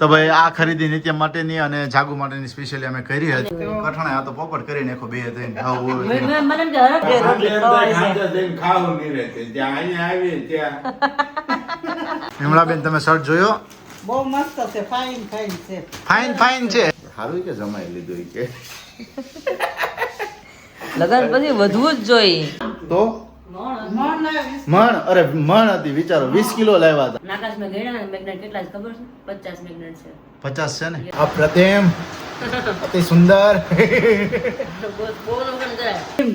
તો ભાઈ આ ખરીદી નિત્ય માટેની અને જાગુ માટેની સ્પેશિયલી અમે કરી હતી. કઠણે આ તો પોપટ કરી નાખો બે થઈને ખાવું હોય. મને કે હરખ રોટલી ખાવું નહીં રહેતી ત્યાં અહીંયા આવીએ ત્યાં વિમળાબેન તમે શર્ટ જોયો? બહુ મસ્ત છે, ફાઇન ફાઇન છે. ફાઇન છે. સારું કે જમાઈ લીધું કે લગન પછી વધવું જ જોઈએ. તો મણ હતી વિચારો 20 કિલો લાવ્યા હતા. આકાશમાં ગયડા ને મેગ્નેટ કેટલા છે ખબર છે? 50 મેગ્નેટ છે. 50 છે ને. અપ્રતિમ અતિ સુંદર.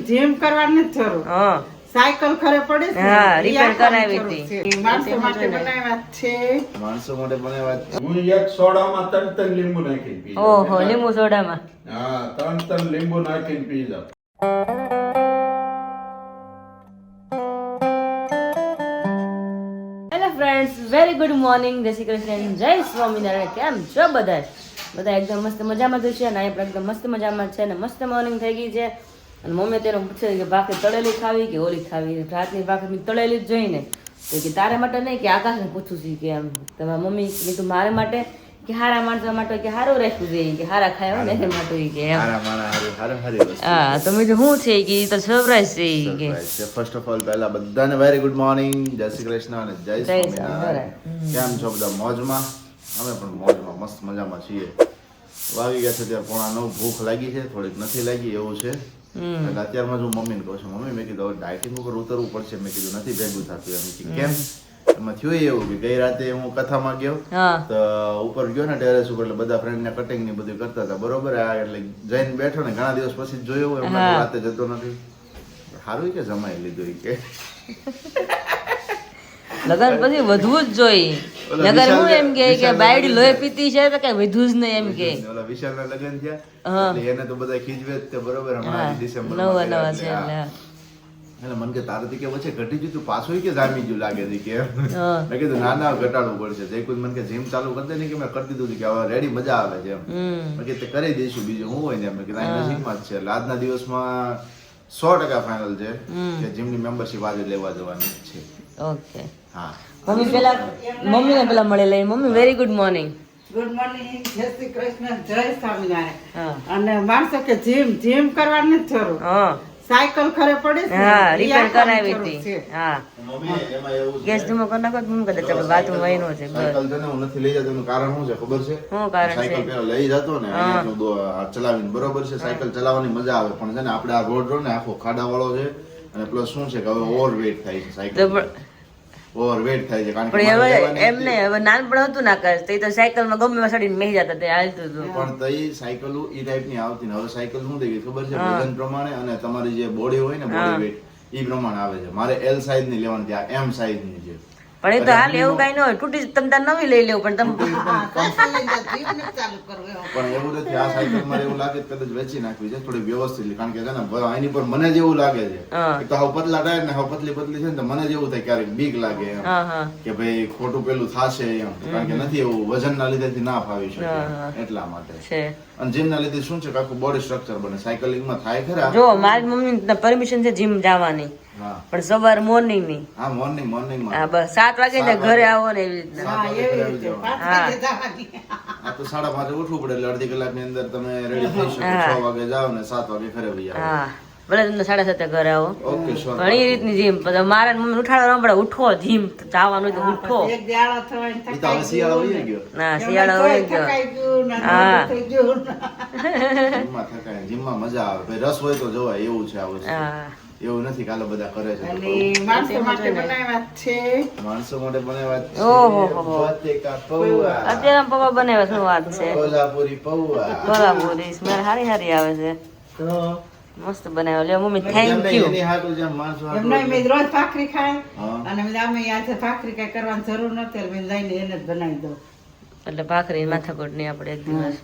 જીમ કરવાની જ જરૂર. હા સાયકલ ખરે પડે છે. હા, રિપેર કરાવી હતી. માણસો માટે બનાવ્યા છે. માણસો માટે બનાવ્યા છે. હું એક સોડામાં 3 લીંબુ નાખીને પી જાઉં. ઓહો લીંબુ સોડામાં. હા 3 લીંબુ નાખીને પી જાઉં. Hello friends, very good morning. જય શ્રી કૃષ્ણ, જય સ્વામિનારાયણ. કેમ છો બધા? બધા એકદમ મસ્ત મજામાં જ છે અને અહીંયા પણ એકદમ મસ્ત મજામાં છે અને મસ્ત મોર્નિંગ થઈ ગઈ છે. અને મમ્મી તેનો પૂછે કે ભાખરી તળેલી ખાવી કે ઓલી ખાવી. રાતની ભાખરી તળેલી જ જોઈને તો કે તારે માટે નહીં કે આકાશને પૂછું છું કે એમ તમારા મમ્મી કીધું મારે માટે કે હારા માણસો માટે કે હારું રાખવું જોઈએ કે હારા ખાય ને એના માટે કે એમ. હા તો મેં શું છે કે તો સરપ્રાઈઝ છે કે ફર્સ્ટ ઓફ ઓલ પહેલા બધાને વેરી ગુડ મોર્નિંગ, જય શ્રી કૃષ્ણ અને જય સ્વામિનારાયણ. કેમ છો બધા? મોજમાં? અમે પણ મોજમાં મસ્ત મજામાં છીએ. વાગી ગયા છે ત્યારે 8:45. ભૂખ લાગી છે, થોડીક નથી લાગી એવું છે. એટલે અત્યારમાં હું મમ્મીને કહું છું, મમ્મી મેં કીધું ડાયટિંગ ઉપર ઉતરવું પડશે. મેં કીધું નથી ભેગું થતું એમ. કેમ? એમાં થયું એવું કે ગઈ રાતે હું કથામાં ગયો તો ઉપર ગયો ને ટેરેસ ઉપર, એટલે બધા ફ્રેન્ડ ને કટિંગ ને બધું કરતા હતા બરોબર. એટલે જઈને બેઠો ને ઘણા દિવસ પછી જોયું એમ રાતે જતો નથી. સારું કે જમાઈ લીધું કે લગન પછી વધવું જ જોઈએ. લગન હું એમ કે બાયડી લોહી પીતી છે તો કઈ વધવું જ નહીં એમ કે. ઓલા વિશાલના લગ્ન થયા એટલે એને તો બધા ખીજવે જ તે બરોબર. હમણાં ડિસેમ્બર નવા છે એટલે મને કે તારાથી કે વચ્ચે ઘટી ગયું તું પાછું કે જામી ગયું લાગે છે કે મેં કીધું ના ઘટાડવું પડશે. જયકુદ મને કે જીમ ચાલુ કરી દે ને કે મેં કરી દીધું કે હવે રેડી મજા આવે છે એમ. મેં કે તે કરી દઈશું બીજું હું હોય ને એમ. મેં કીધું નજીકમાં જ છે એટલે આજના દિવસમાં 100% ફાઇનલ છે કે જીમની મેમ્બરશિપ આજે લેવા જવાની છે. ઓકે હા મમ્મીને પેલા મળે લઈ. Mummy very good morning. Good morning, જય શ્રી કૃષ્ણ, જય સ્વામિનારાયણ. અને માણસો કે જીમ કરવાની જ જરૂર. હા સાયકલ ખરે પડે છે. હા રિપેર કરાવી હતી. હા મમ્મી એમાં એવું છે ગેસ ધીમો કરી નાખો મમ્મી કદાચ આપણે બાથરૂમ વહીનો છે. સાયકલ છે ને હું નથી લઈ જતો એનું કારણ શું છે ખબર છે? શું કારણ છે? સાયકલ પેલા લઈ જતો ને ચલાવીને બરોબર છે. સાયકલ ચલાવવાની મજા આવે પણ છે ને આપણે આ રોડ ને આખો ખાડા વાળો છે અને પ્લસ શું છે કે હવે ઓવરવેટ થાય છે સાયકલ. ઓવરવેટ થાય છે કારણ કે પણ હવે એમ નહીં, હવે નાનપણ હતું ના કરે તો સાયકલમાં ગમે સડીને મેહી જતા તે હાલતું હતું. પણ તઈ સાયકલો ઈ ટાઈપ ની આવતી ને હવે સાયકલ શું થઈ ગઈ ખબર છે? વજન પ્રમાણે અને તમારી જે બોડી હોય ને બોડી વેટ ઈ પ્રમાણે આવે છે. મારે L સાઈઝ ની લેવાની ત્યાં M સાઈઝ ની છે. પણ એ તો હાલ એવું કઈ ન હોય, તૂટી તમે તાર નવી લઈ લેવું પણ તમે પણ એવું નથી. આ સાયકલ મારે એવું લાગે કદાચ વેચી નાખવી છે થોડી વ્યવસ્થિત, કારણ કે છે ને એની પર મને જેવું લાગે છે એક તો હાવ પતલા ટાયર ને હાવ પતલી છે ને તો મને જેવું થાય ક્યારેક બીક લાગે એમ કે ભાઈ ખોટું પેલું થાશે એમ. કારણ કે નથી એવું વજન ના લીધે ના ફાવી શકે એટલા માટે છે. અને જીમ ના લીધે શું છે કે આખું બોડી સ્ટ્રક્ચર બને. સાયકલિંગ માં થાય ખરા. જો મારી મમ્મી પરમિશન છે જીમ જવાની પણ સવાર મોર્નિંગ ની. હા મોર્નિંગ માં હા બસ 7 વાગે ને ઘરે આવો ને એવી રીતના. આ તો 5:30 ઉઠવું પડે એટલે અડધી કલાક ની અંદર તમે રેડી થઈ શકો. 6 વાગે જાઓ ને 7 વાગે ઘરે વહી આવો. હા ભલે તમને 7:30 ઘરે આવો. Okay sure. પણ એ રીતની જીમ મારા મમ્મી ઉઠાડવા પડે. ઉઠો જીમ જવાનું તો ઉઠો. એક દાડો થવાય ઈ તો હવે શિયાળો વહી ગયો. ના શિયાળો હોય ગયો. હા જીમમાં થકાય, જીમમાં મજા આવે. ભાઈ રસ હોય તો જવાય એવું છે આ વસ્તુ. હા એવું નથી કાલે બધા કરે છે. અને માણસો માટે બનાવ્યા છે. માણસો માટે બનાવ્યા છે. ઓહો બટેકા પૌવા. અત્યારે પપ્પા બનાવે શું વાત છે? કોલ્હાપુરી પૌવા. કોલ્હાપુરી સ્મેલ હારી આવે છે. તો મસ્ત બનાવ્યો. લે મમ્મી થેન્ક યુ. એની હાટુ જેમ માણસો હાટુ. એમને મેં રોજ ભાખરી ખાય હા. અને મેં આમે આજે ભાખરી કઈ કરવાની જરૂર નથી એટલે મેં લઈને એને જ બનાવી દઉં. એટલે ભાખરી માથાકોટ નહીં આપણે એક દિવસ.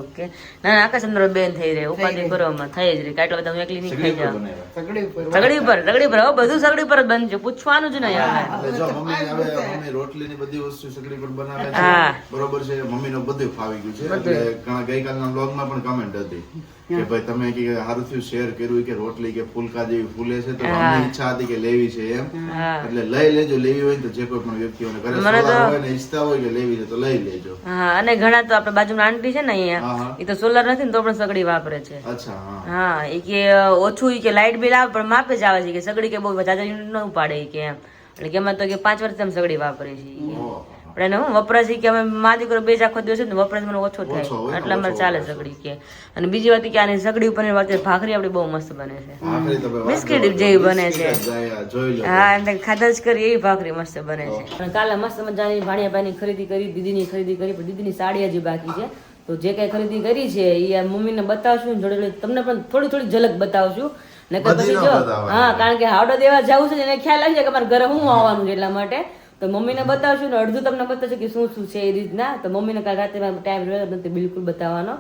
ઓકે ના આકાશ અંદર બેન થઈ રહે ઉપાધિ કરવામાં થઈ જ રહી કાટલા બધા હું એકલી નહીં ખાઈ સગડી પર જાઉં બનાવ્યા. સગડી ઉપર સગડી પર હવે બધું સગડી પર જ બનશે પૂછવાનું જ નહીં આવે એટલે જો મમ્મી રોટલીની બધી વસ્તુ સગડી પર બનાવે છે હા. બરોબર છે મમ્મીનું બધું ફાવી ગયું છે એટલે ઘણા ગઈકાલના બ્લોગમાં પણ કમેન્ટ હતી કે ભાઈ તમે કે સારું થયું શેર કર્યું કે રોટલી કે ફુલકા જેવી ફૂલે છે તો અમને ઈચ્છા હતી કે લેવી છે એમ હા એટલે લઈ લેજો લેવી હોય ને તો જે કોઈ પણ વ્યક્તિઓને ઘરે સોલાર હોય ને ઈચ્છતા હોય કે લેવી છે તો લઈ લેજો. હા અને ઘણા તો આપણે બાજુના આંટી છે ને હા, અહીંયા હા. એ તો સોલર નથી ને તો પણ સગડી વાપરે છે અચ્છા હા હા એ કે ઓછું ઈ કે લાઇટ બિલ આવે પણ માપે જ આવે છે કે સગડી કે બહુ જાજા યુનિટ ન ઉપાડે ઈ કે એમ એટલે કે એમાં તો કે 5 વર્ષથી અમે સગડી વાપરીએ છીએ ઈ કે. ઓહો. પણ એને હું વપરાશ ઈ કે અમે મા દીકરો બે જ આખો દિવસ ને વપરાશ મને ઓછો ઓછો હોય થાય ને, એટલે અમારે ઓછો ચાલે વપરાશ. સગડી કે અને બીજી વાત ઈ કે આની સગડી ઉપર વાત ભાખરી આપણી બહુ મસ્ત બને છે આખરી તો ભાઈ વાત બિસ્કિટ કરો. જેવી બને છે. બિસ્કિટ જ જાય, જોઈ લો હા એમ ખાધા જ કરી એવી ભાખરી મસ્ત બને છે અને કાલે મસ્ત મજાની ભાણિયાભાઈની ખરીદી કરી દીદીની ખરીદી કરી પણ દીદીની સાડી હજી બાકી છે તો જે કઈ ખરીદી કરી છે એ આ મમ્મીને બતાવશું જોડે જોડે તમને પણ થોડી થોડી ઝલક બતાવશું નકર બધી પછી ન જો બતાવાય. હા કારણ કે હાવડો દેવા જવું છે ને એને ખ્યાલ આવી જાય કે મારા ઘરે હું આવવાનું છે એટલા માટે તો મમ્મીને બતાવશું ને અડધું તમને બતાવશું કે શું શું છે એ રીતના તો મમ્મીને કાલે રાતે ટાઈમ રહ્યો નથી બિલકુલ બતાવવાનો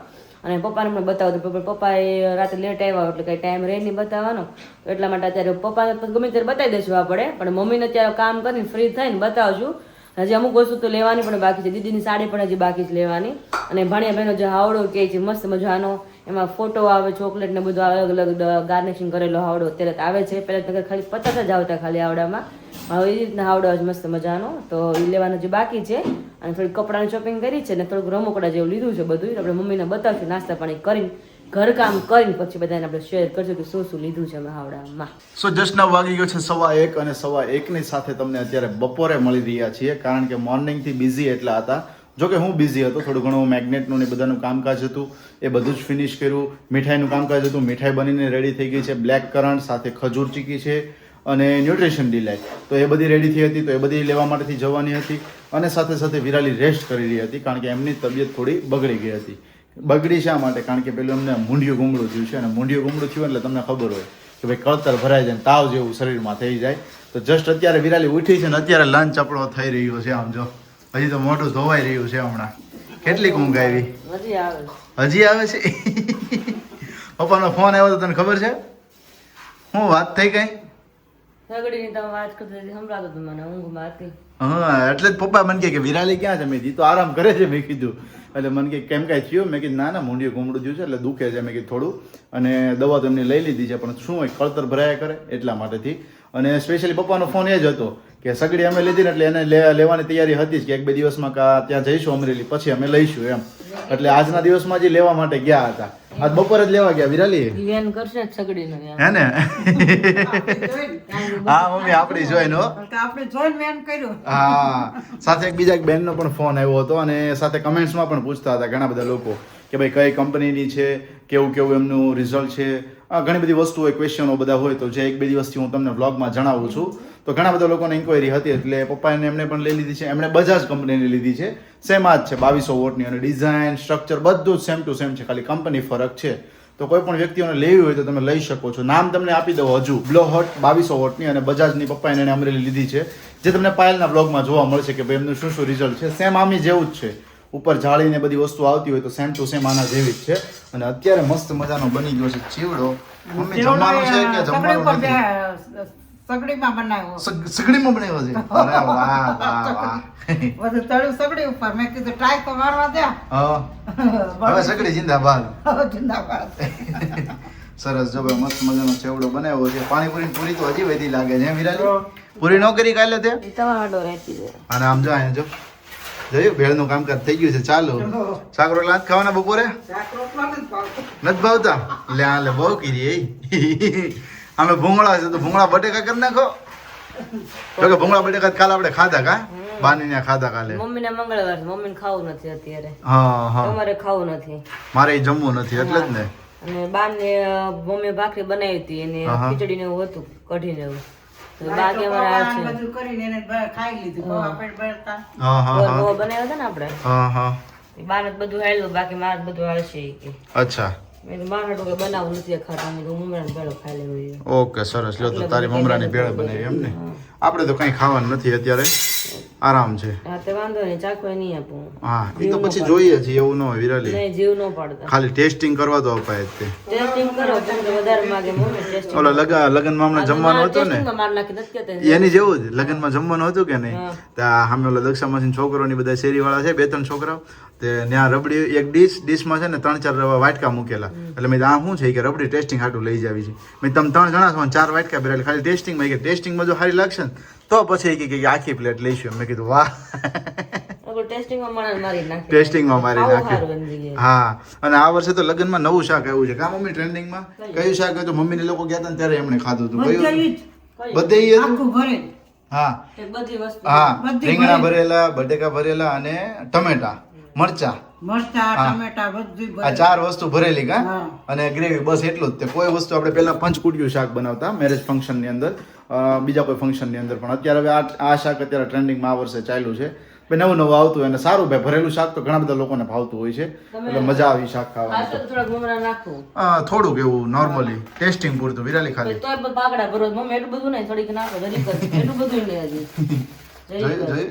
અને પપ્પાને પણ બતાવતો પપ્પા એ રાતે લેટ આવ્યા એટલે કઈ ટાઈમ રહે નહીં બતાવવાનો તો એટલા માટે અત્યારે પપ્પાને તો ગમે ત્યારે બતાવી દઈશું આપણે પણ મમ્મીને અત્યારે કામ કરીને ફ્રી થઈને બતાવશું હજી અમુક વસ્તુ તો લેવાની પણ બાકી છે દીદીની સાડી પણ હજી બાકી છે લેવાની અને ભાણિયાભાઈનો જે હાવડો કે છે મસ્ત મજાનો એમાં ફોટો આવે ચોકલેટ ને બધું અલગ અલગ ગાર્નિશિંગ કરેલો હાવડો અત્યારે તો આવે છે પહેલા તો ખાલી 50 જ આવતા ખાલી આવડામાં હવે એ રીતના હાવડો આવે છે મસ્ત મજાનો તો એ લેવાનું જે બાકી છે અને થોડીક કપડાની શોપિંગ કરી છે ને થોડુંક રમકડા જેવું લીધું છે બધું આપણે મમ્મીને બતાવશું નાસ્તા પાણી કરીને ઘરકામ કરીને પછી બધાને આપણે શેર કરશું કે શું શું લીધું છે અમે હાવડામાં સો જસ્ટ ના વાગી ગયો છે 1:15 અને 1:15 ની સાથે તમને અત્યારે બપોરે મળી રહ્યા છીએ કારણ કે મોર્નિંગ થી બિઝી એટલા હતા જો કે હું બિઝી હતો થોડું ઘણું મેગ્નેટનું ને બધાનું કામકાજ હતું એ બધું જ ફિનિશ કર્યું મીઠાઈનું કામકાજ હતું મીઠાઈ બનીને રેડી થઈ ગઈ છે બ્લેક કરન્ટ સાથે ખજૂર ચીકી છે અને ન્યુટ્રિશન ડિલાઇટ તો એ બધી રેડી થઈ હતી તો એ બધી લેવા માટેથી જવાની હતી અને સાથે સાથે વિરાલી રેસ્ટ કરી રહી હતી કારણ કે એમની તબિયત થોડી બગડી ગઈ હતી બગડી શા માટે કારણ કે પેલું એમને મૂંઢિયું ગુમડું થયું છે અને મૂંઢિયું ગુમડું થયું એટલે તમને ખબર હોય કે ભાઈ કળતર ભરાઈ જાય તાવ જેવું શરીરમાં થઈ જાય તો જસ્ટ અત્યારે વિરાલી ઉઠી છે ને અત્યારે લંચ આપણો થઈ રહ્યો છે આમ જો હજી તો મોઢું ધોવાઈ રહ્યું છે હમણાં કેટલી ઊંઘ આવી હજી આવે હજી આવે છે પપ્પાનો ફોન આવ્યો તો તને ખબર છે હું વાત થઈ ગઈ સગડીની તમે વાત કરતી હતી સંભળાતો હતો મને ઊંઘમાં હતી હા એટલે જ પપ્પા મને કહે કે વિરાલી ક્યાં છે મેં કીધું તો આરામ કરે છે મેં કીધું એટલે મને કે કેમ કાંઈ થયું મેં કીધું ના ના મૂંઢિયું ગુમડું થયું છે એટલે દુખે છે મેં કીધું થોડું અને દવા તો એમને લઈ લીધી છે પણ શું હોય કળતર ભરાયા કરે એટલા માટેથી અને સ્પેશિયલી પપ્પાનો ફોન એ જ હતો કે સગડી અમે લીધી ને એટલે એને લેવાની તૈયારી હતી જ કે 1-2 દિવસમાં ત્યાં જઈશું અમરેલી પછી અમે લઈશું એમ એટલે આજના દિવસમાં જ લેવા માટે ગયા હતા આજ બપોરે જ લેવા ગયા વિરાલી વેન કરશે સગડીનો હે ને હા મમ્મી આપણી જોઈને હો તો આપણે જોઈને વેન કર્યું હા સાથે એક બીજા એક બેનનો પણ ફોન આવ્યો હતો અને સાથે કમેન્ટ્સમાં પણ પૂછતા હતા ઘણા બધા લોકો કે ભાઈ કઈ કંપનીની છે કેવું કેવું એમનું રિઝલ્ટ છે ઘણી બધી વસ્તુઓ ક્વેશ્ચનો બધા હોય તો જે 1-2 દિવસથી હું તમને વ્લોગમાં જણાવું છું તો ઘણા બધા લોકોને ઇન્ક્વાયરી હતી એટલે પપ્પાને એમને પણ લઈ લીધી છે એમણે બજાજ કંપનીની લીધી છે સેમ આ જ છે 2200 વોટની અને ડિઝાઇન સ્ટ્રક્ચર બધું જ સેમ ટુ સેમ છે ખાલી કંપની ફરક છે તો કોઈ પણ વ્યક્તિઓને લેવી હોય તો તમે લઈ શકો છો નામ તમને આપી દઉં હજુ બ્લો હોટ 2200 વોટની અને બજાજની પપ્પાએ એને અમરેલી લીધી છે જે તમને પાયલના બ્લોગમાં જોવા મળશે કે ભાઈ એમનું શું શું રિઝલ્ટ છે સેમ આમી જેવું જ છે ઉપર જાળીને બધી વસ્તુ આવતી હોય તો સેમ ટુ સેમ આના જેવી જ છે અને અત્યારે મસ્ત મજાનો બની ગયો છે ચીવડો મમ્મી જમવાનું છે કે જમવાનું નથી સગડીમાં બનાવ્યો સગડીમાં બનાવ્યો છે અરે વાહ વાહ વાહ બધું તળ્યું સગડી ઉપર મેં કીધું ટ્રાય તો મારવા દે હા હવે સગડી જિંદાબાદ જિંદાબાદ સરસ જો ભાઈ મસ્ત મજાનો ચેવડો બનાવ્યો છે પાણીપુરી પૂરી તો હજી વધી લાગે છે વિરાલી પૂરી ન કરી કાલે તે એ તમારો રહેતી છે અને આમ જો અહીંયા જો જોયું ભેળનું કામકાજ થઈ ગયું છે ચાલુ શાક રોટલા નથી ખાવાના બપોરે શાક રોટલા નથી ભાવતું. નથી ભાવતા લે આ લે બહુ કીધી અમે ભૂંગળા છે તો ભૂંગળા બટેકા કરી નાખો તો કે ભૂંગળા બટેકા કાલે આપણે ખાધા કા બાની ને ખાધા કાલે મમ્મીને મંગળવાર છે મમ્મીને ખાવું નથી અત્યારે હા હા તમારે ખાવું નથી મારે ઈ જમવું નથી એટલે જ ને અને બાને મમ્મી ભાખરી બનાવી હતી અને ખીચડી ને એવું હતું કઢી ને એવું તો બાકી અમારે આ છે બધું કરીને એને ખાઈ લીધું પૌવા પેટ ભરતા હા હા હા ગોળ બનાવ્યો હતો ને આપણે હા હા એ બાને જ બધું હાલ્યું બાકી મારે જ બધું હાલશે ઈ કે અચ્છા મેં તો મારે તો કઈ બનાવવું નથી ખાતા મેં તો મમ્મીને ભેળો ખાઈ લેવું ઓકે સરસ લ્યો તો તારી મમરાની ભેળ બનાવી એમ ને આપણે તો કંઈ ખાવાનું નથી અત્યારે, આરામ છે. હા તે વાંધો નહીં, ચાખવા નહીં આપું. હા એ તો પછી જોઈએ છીએ, એવું ન હોય વિરાલી, નહીં જીવ ન પાડતા. ખાલી ટેસ્ટિંગ કરવા તો અપાય જ તે. ટેસ્ટિંગ કરો કેમ કે વધારે માંગે મમ્મી ટેસ્ટિંગ. ઓલા લગનમાં હમણાં જમવાનું હતું ને ટેસ્ટિંગમાં માર નાખી નથી કહેતા. એની જેવું જ લગનમાં જમવાનું હતું કે નહીં, ત્યાં સામે ઓલા દક્ષા માસીના છોકરોની બધા શેરીવાળા છે, 2-3 છોકરાઓ, તે ત્યાં રબડી એક ડીશમાં છે ને 3-4 વાટકા મૂકેલા. એટલે મેં આ શું છે કે રબડી ટેસ્ટિંગ હાટું લઈ જાવી છે. મેં તમે 3 જણા છો 4 વાટકા ભરેલા ખાલી ટેસ્ટિંગમાં, કે ટેસ્ટિંગમાં જો સારી લાગશે ને તો પછી કે આખી પ્લેટ લઈશું. મેં કીધું વાહ, ટેસ્ટિંગમાં મારી નાખી. ટેસ્ટિંગમાં મારી આવું નાખી. સારું બની ગયું. હા, અને આ વર્ષે તો લગ્નમાં નવું શાક આવ્યું છે કા મમ્મી, ટ્રેન્ડિંગમાં કયું શાક હતું? મમ્મીને લોકો ગયા હતા ને ત્યારે એમણે ખાધું હતું. કયું? બધે ઈ હતું. આખું ભરે હા એ બધી વસ્તુ. હા, બધી રીંગણા ભરેલી. ભરેલા, બટેકા ભરેલા અને ટમેટા, મરચા, મરચા હા. ટમેટા બધું આ 4 વસ્તુ ભરેલી કા, હા. અને ગ્રેવી, બસ એટલું જ. તે કોઈ વસ્તુ આપણે પહેલા પંચકુડિયું શાક બનાવતા મેરેજ ફંક્શન ની અંદર, બીજા કોઈ ફંક્શન ની અંદર, પણ અત્યારે હવે આ શાક અત્યારે ટ્રેન્ડિંગમાં આ વર્ષે ચાલ્યું છે. નવું નવું આવતું અને સારું ભાઈ, ભરેલું શાક તો ઘણા બધા લોકોને ભાવતું હોય છે, એટલે મજા આવી શાક ખાવાની. ખાસ તો થોડા મમરા નાખું. થોડુંક એવું નોર્મલી ટેસ્ટિંગ પૂરતું વિરાલી ખાલી. તોય પણ બાગડા ભરો મમ્મી, એટલું બધું નહીં, થોડીક નાખો જરીક જ. એટલું બધું નહીં હજી.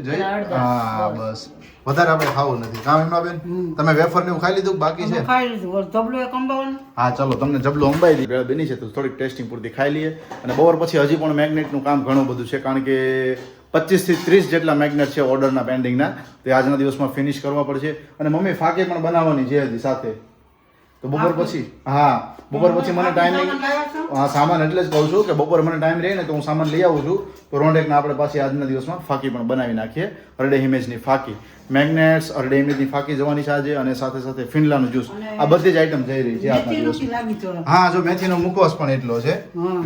જય હા, બસ વધારે આપણે ખાવું નથી કામ. એમના બેન તમે વેફર ને એવું ખાઈ લીધું બાકી છે? ખાઈ લીધું જબલું એક અંબાવાનું. હા ચલો, તમને જબલું અંબાઈ વેળ બની છે તો થોડીક ટેસ્ટિંગ પૂરતી ખાઈ લઈએ. અને બપોર પછી હજી પણ મેગ્નેટનું કામ ઘણું બધું છે, કારણ કે 25 થી 30 જેટલા મેગ્નેટ છે ઓર્ડરના પેન્ડિંગના, તે આજના દિવસમાં ફિનિશ કરવા પડશે. અને મમ્મી ફાકે પણ બનાવવાની છે હજી સાથે, તો બપોર પછી, હા બપોર પછી મને ટાઈમિંગ, હા સામાન એટલે જ કહું છું કે બપોર મને ટાઈમ રહે ને તો હું સામાન લઈ આવું છું, તો રોંઢેકના આપણે પાછી આજના દિવસમાં ફાકી પણ બનાવી નાખીએ. અરડે હિમેજની ફાકી, મેગ્નેટ્સ, અરડે હિમેજની ફાકી જવાની છે આજે, અને સાથે સાથે ફિનલાનું જ્યુસ, આ બધી જ આઈટમ જઈ રહી છે આજના મેથી નથી દિવસમાં. લાગી તો. હા જો મેથીનો મુખવાસ પણ એટલો છે.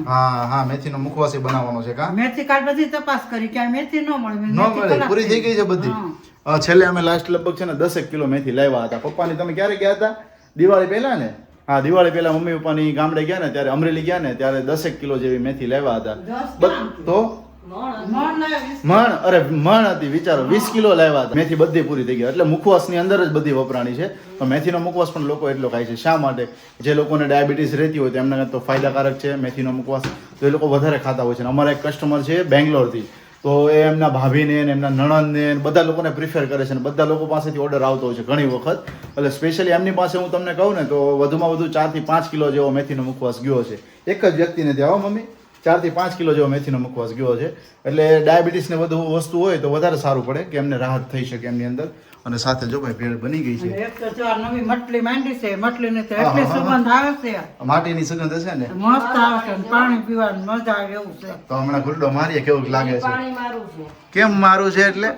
હા. હા મેથીનો મુખવાસ એ બનાવવાનો છે કા, મેથી કાલ બધી તપાસ કરી કે આ મેથી ન મળે. મેં ન મેથી મળે, કલાક પૂરી થઈ ગઈ છે બધી. છેલ્લે અમે લાસ્ટ લગભગ છે ને 10 કિલો મેથી લાવ્યા હતા. પપ્પાની તમે ક્યારે ગયા હતા? દિવાળી પહેલા ને? હા દિવાળી પહેલા મમ્મી પપ્પાની ગામડે ગયા ને ત્યારે, અમરેલી ગયા ને ત્યારે 10 કિલો જેવી મેથી લાવ્યા હતા. તો મણ હતી, વિચારો 20 કિલો લાવ્યા હતા. મેથી બધી પૂરી થઈ ગઈ, એટલે મુખવાસની અંદર જ બધી વપરાણી છે. તો મેથીનો મુખવાસ પણ લોકો એટલો ખાય છે. શા માટે? જે લોકોને ડાયાબિટીસ રહેતી હોય તો એમના તો ફાયદાકારક છે મેથીનો મુખવાસ, તો એ લોકો વધારે ખાતા હોય છે. અને અમારા એક કસ્ટમર છે બેંગ્લોરથી, તો એ એમના ભાભીને ને એમના નણંદને બધા લોકોને પ્રિફર કરે છે, અને બધા લોકો પાસેથી ઓર્ડર આવતો હોય છે ઘણી વખત. એટલે સ્પેશિયલી એમની પાસે હું તમને કહું ને તો વધુમાં વધુ 4 થી 5 કિલો જેવો મેથીનો મુખવાસ ગયો છે એક જ વ્યક્તિને ત્યાં. મમ્મી 4 થી 5 કિલો જેવો મેથીનો મુખવાસ ગયો છે. એટલે ડાયાબિટીસ ને બધું વસ્તુ હોય તો વધારે સારું પડે કે એમને રાહત થઈ શકે એમની અંદર. અને સાથે જો ભાઈ ભેળ બની ગઈ છે. એક તો જો આ નવી મટલી માંડી છે, મટલીને તો એટલી સુગંધ આવે છે, માટીની સુગંધ હશે ને, મસ્ત આવે છે, અને પાણી પીવાની મજા આવે એવું છે. તો હમણાં ગુરડો મારીએ કેવું લાગે છે. પાણી મારું છે. કેમ મારું છે એટલે?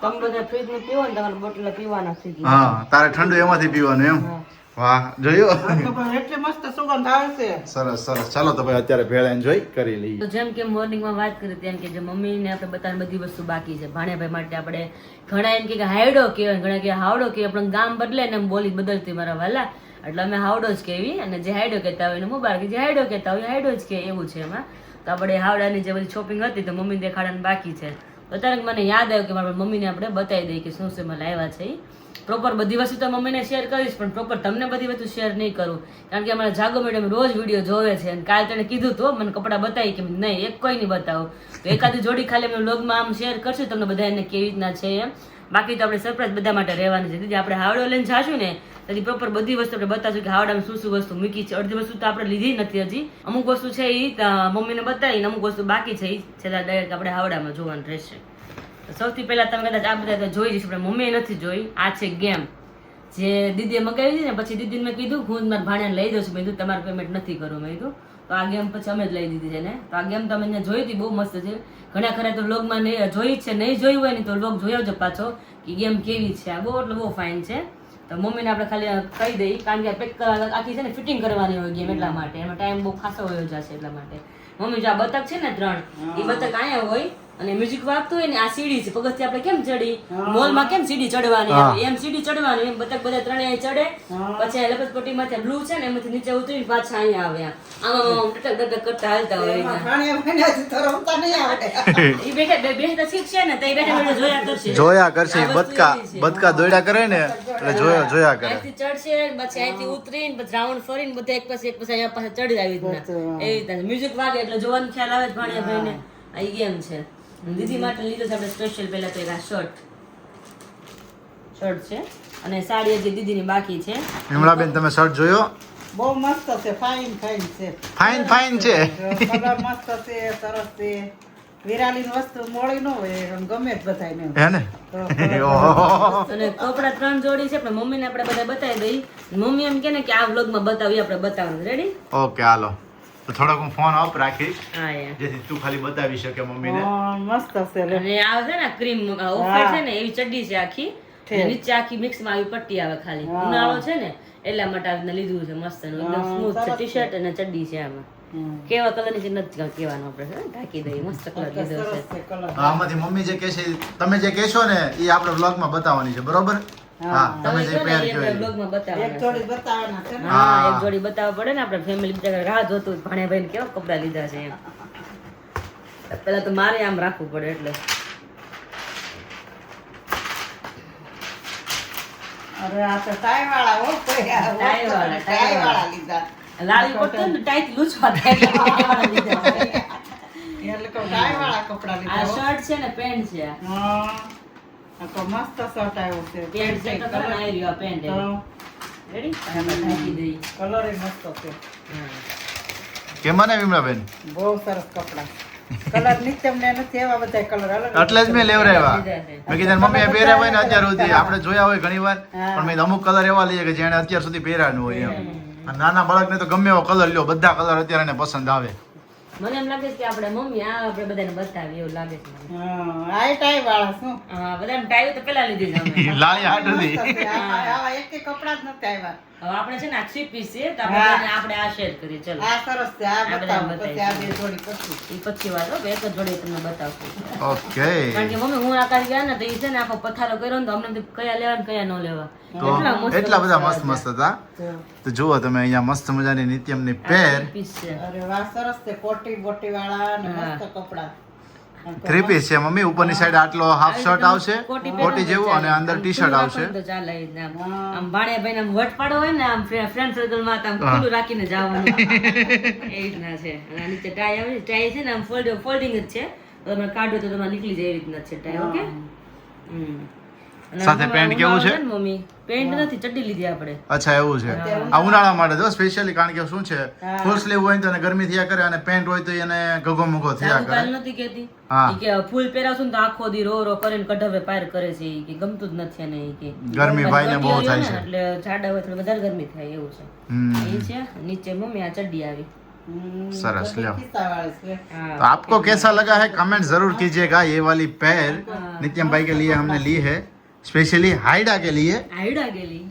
તમે બધા ફ્રીજ નું પીવો ને તમારે બોટલ પીવાના થઈ ગઈ. હા તારે ઠંડુ એમાંથી પીવાનું એમ? વાહ જોયું, આ તો પણ એટલી મસ્ત સુગંધ આવે છે. સરસ સરસ. ચાલો તો ભાઈ અત્યારે ભેળ એન્જોય કરી લઈએ. તો જેમ કે મોર્નિંગમાં વાત કરી તેમ કે જે મમ્મીને આપણે બતાવવાની બધી વસ્તુ બાકી છે. ભાણિયાભાઈ માટે આપણે ઘણા એમ કે હાયડો કહેવાય, ઘણા કે હાવડો કહેવાય, પણ ગામ બદલે ને એમ બોલી બદલતી મારા વાલા, એટલે અમે હાવડો જ કહેવી, અને જે હાયડો કહેતા હોય એને મુબારક, જે હાયડો કહેતા હોય હાયડો જ કહે, એવું છે એમાં. તો આપણે હાવડાની જે બધી શોપિંગ હતી તો મમ્મી દેખાડવાની બાકી છે. અત્યારે મને યાદ આવ્યું કે મારા મમ્મીને આપણે બતાવી દઈએ કે શું શું એમાં લાવ્યા છે. પ્રોપર બધી વસ્તુ તો મમ્મીને શેર કરીશ, પણ પ્રોપર તમને બધી વસ્તુ શેર નહીં કરું, કારણ કે અમારા જાગો મેડમ રોજ વિડીયો જોવે છે. અને કાલે તેને કીધું તો મને કપડાં બતાવી કે નહીં એક કોઈ નહીં બતાવું, તો એકાદી જોડી ખાલી અમે વ્લોગમાં આમ શેર કરશું તમને બધા એને કેવી રીતના છે એમ. બાકી તો આપણે સરપ્રાઈઝ બધા માટે રહેવાની છે. દીદી આપણે હાવડો લઈને જાશું ને તેથી પ્રોપર બધી વસ્તુ આપણે બતાવશું કે હાવડામાં શું શું વસ્તુ મૂકી છે. અડધી વસ્તુ તો આપણે લીધી નથી હજી, અમુક વસ્તુ છે એ મમ્મીને બતાવીને અમુક વસ્તુ બાકી છે એ છેલ્લા ડાયરેક્ટ આપણે હાવડામાં જોવાનું રહેશે. સૌથી પહેલા તમે કદાચ આ બધા જોઈ જઈશું, પણ મમ્મીએ નથી જોઈ. આ છે ગેમ જે દીદીએ મગાવી હતી ને, પછી દીદીને મેં કીધું હું મારા ભાણિયાને લઈ દઉં છું, મેં કીધું તમારે પેમેન્ટ નથી કરવું, મેં કીધું તો આ ગેમ પછી અમે જ લઈ દીધી છે ને. તો આ ગેમ તમે અહીંયા જોઈ હતી, બહુ મસ્ત છે. ઘણા ખરા તો વ્લોગમાં જોઈ જ છે, નહીં જોયું હોય ને તો વ્લોગ જોઈ આવજો પાછો કે ગેમ કેવી છે. આ બહુ એટલે બહુ ફાઇન છે. તો મમ્મીને આપણે ખાલી કહી દઈએ, કારણ કે પેક આખી છે ને ફિટિંગ કરવાની હોય ગેમ, એટલા માટે એમાં ટાઈમ બહુ ખાસો હોય જશે, એટલા માટે. મમ્મી જો આ બતક છે ને 3 એ બતક અહીંયા હોય અને મ્યુઝિક વાગતું હોય ને આ સીડી છે પગથિયે આપણે કેમ ચડી મોલમાં કેમ સીડી ચડવાની આવે એમ સીડી ચડવાની એમ બતક બધા ત્રણેય ચડે પછી લપસપટ્ટીમાંથી બ્લુ છે ને એમાંથી નીચે ઉતરીને પાછા અહીંયા આવે આમ ડટક ડટક કરતા હાલતા હોય ઈ બેઠા શીખશે ને તો બેઠા જોયા કરશે બદકા દોડ્યા કરે ને એટલે જોયા કરે. અહીંથી ચડશે પછી અહીંથી ઉતરીને પછી રાઉન્ડ ફરીને બધા એક પછી અહીંયા પાસે ચડી આવી રીતના એવી રીતના મ્યુઝિક વાગે એટલે જોવાનો ખ્યાલ આવે જ ભાણિયાભાઈને. આ ગેમ છે દીદી માટે લીધો છે આપણે સ્પેશિયલ પહેલા તો એક આ શર્ટ છે અને સાડી હજી દીદીની બાકી છે. વિમળાબેન તમે શર્ટ જોયો? બહુ મસ્ત છે, ફાઇન છે. ફાઇન છે. કલર મસ્ત છે, સરસ છે. વિરાલીની વસ્તુ મોડી ન હોય એમ ગમે જ બધાને. હે ને? તો ઓહો. અને કપડા 3 જોડી છે પણ મમ્મીને આપણે બધા બતાવી દઈ. મમ્મી એમ કે ને કે આ વ્લોગમાં બતાવી આપણે બતાવવાનું. રેડી? ઓકે હાલો. તો થોડોક હું ફોન ઓફ રાખીશ હા યાર. જેથી તું ખાલી બતાવી શકે મમ્મીને. મસ્ત છે લે. અને આ છે ને ક્રીમ ઓફર છે ને એવી ચડ્ડી છે આખી. અને નીચે આખી મિક્સમાં આવી પટ્ટી આવે ખાલી. ઉનાળો છે ને એટલા માટે આ લીધું છે મસ્ત એકદમ સ્મૂથ છે. ટી-શર્ટ અને ચડ્ડી છે આમાં. કેવા કલરની છે નથી કહેવાનું આપણે ઢાંકી દઈએ. મસ્ત કલર લીધો છે. સરસ છે કલર. આમાંથી મમ્મી જે કહે છે તમે જે કહેશો ને એ આપણે વ્લોગમાં બતાવવાની છે બરોબર? હા તમે જે પેર કહો એ. બ્લોગમાં એક બતાવવાના જોડી બતાવવાના છે ને. હા એક જોડી બતાવવા પડે ને આપણે ફેમિલી બીજા રાહ જોતું ભાણેભાઈ ને કેવા કપડા લીધા છે એમ પેલા તો મારે આમ રાખવું પડે એટલે અરે આ તો ટાઈ વાળા હો કોઈ આ ટાઈ વાળા, ટાઈ વાળા લીધા. લાલી પડતો ને ટાઈટ લૂછવા થાય એટલે કપડાવાળા લીધા છે. એટલે કહું ટાઈ વાળા કપડા આ લીધા હો. શર્ટ છે ને પેન્ટ છે હા. આ તો મસ્ત શર્ટ આવ્યો છે. પેન્ટ છે તો કલર આવી રહ્યો પેન્ટ રેડી આપણે ઢાંકી દઈએ કલર એ મસ્ત છે. કે મને વિમળાબેન બહુ સરસ કપડા. કલર નિત્યમને નથી એવા બધા કલર અલગ એટલે જ મેં લેવરાવ્યા. લીધા છે. મેં કીધું મમ્મી એ પહેર્યા હોય ને અત્યાર સુધી આપણે જોયા હોય ઘણી વાર પણ મેં અમુક કલર એવા લઈએ કે જેને અત્યાર સુધી પહેર્યા ન હોય એમ. અને નાના બાળકને તો ગમે એવો કલર લ્યો બધા કલર અત્યારે એને પસંદ આવે. મને એમ લાગે છે કે આપણે મમ્મી આ આપણે બધાને બતાવીએ એવું લાગે છે મને. હા આ ટાઈ વાળા શું હા બધાને ટાઈવ તો પેલા લીધી છે અમે લાલી હાટ હતી. મસ્ત છે. આવા એક કપડા જ નથી આવ્યા. હવે આપણે છે ને આ 3 પીસ છે તો આપણે આ શેર કરીએ ચલો આ સરસ છે. આ આ બધા બતાવો પછી આ બે જોડી પછી. એ પછી વાત હો એક જ જોડી તમને બતાવશું ઓકે કારણ કે મમ્મી હું આકાશ ગયા ને તો એ છે ને આખો પથારો કર્યો ને તો અમને તો કયા લેવા ને કયા ન લેવા તો એટલા બધા મસ્ત મસ્ત હતા. તો જુઓ તમે અહીંયા મસ્ત મજાની નિત્યમની પેર પીસ છે અરે વાહ સરસ છે. કોટી બોટી વાળા અને મસ્ત કપડા. 3 પીસ છે મમ્મી. ઉપરની સાઈડ આટલો હાફ શર્ટ આવશે કોટી જેવું અને અંદર ટી શર્ટ આવશે. તો ચાલે એ જ આમ આમ ભાણિયા ભાઈ આમ વટ પાડો હોય ને આમ ફ્રેન્ડ સર્કલ માં તો આમ ખુલ્લું રાખીને જવાનું એ રીતના છે. અને આ નીચે ટાઈ આવે ટાઈ છે ને આમ ફોલ્ડિંગ જ છે તો તમે કાઢો તો તમારે નીકળી જાય એ રીતના છે ટાઈ ઓકે સાથે પેન્ટ કેવું છે? મમ્મી પેન્ટ નથી ચડ્ડી લીધી આપણે અચ્છા એવું છે. આ ઉનાળા માટે જો સ્પેશિયલી કારણ કે શું છે ફૂલ સ્લીવ હોય તો એને ગરમી થયા કરે અને પેન્ટ હોય તો એને ગગો મગો થયા કરે. કાલ નથી કેતી હા. ઈ કે ફૂલ પહેરાવશું ને તો આખો દી રો રો કરીને કઢાવે પાર કરે છે ઈ કે ગમતું જ નથી અને ઈ કે ગરમી ભાઈને બહુ થાય છે. એટલે જાડા હોય તો વધારે ગરમી થાય એવું છે હમ એ છે નીચે મમ્મી આ ચડ્ડી આવી સરસ લ્યો. ખિસ્સા વાળી છે. तो आपको कैसा लगा है कमेंट जरूर कीजिएगा. ये वाली पैर नित्यम भाई के लिए हमने ली है स्पेशली हाइडा के लिए. આયડા ગેલી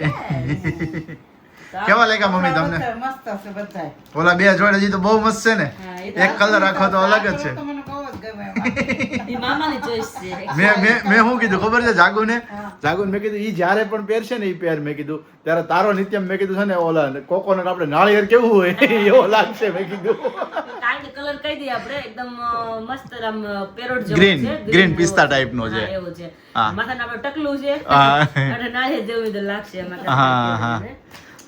કેવા લાગ્યા મમ્મી તમને? મસ્ત છે બધાય. ઓલા બે જોડે હજી તો બહુ મસ્ત છે ને. હા, એ એક કલર રાખો તો અલગ જ છે. તો મને બહુ જ ગમે એમાં. ઈ મામાની ચોઈસ છે મેં શું કીધું ખબર છે જાગુને મેં કીધું ઈ જ્યારે પણ પહેરશે ને ઈ પહેર મેં કીધું ત્યારે તારો નિત્યમ મેં કીધું છે ને ઓલા કોકોનટ આપણે નાળિયેર કેવું હોય એવો લાગશે મેં કીધું. કારણ કે કલર કહી દઈએ આપણે એકદમ મસ્ત આમ પેરોડ જેવો Green, છે green પિસ્તા type નો છે. હા, એવું છે હા. માથાને આપણે ટકલું છે હા. અને નાળિયેર જેવું તો લાગશે એમાં હા હા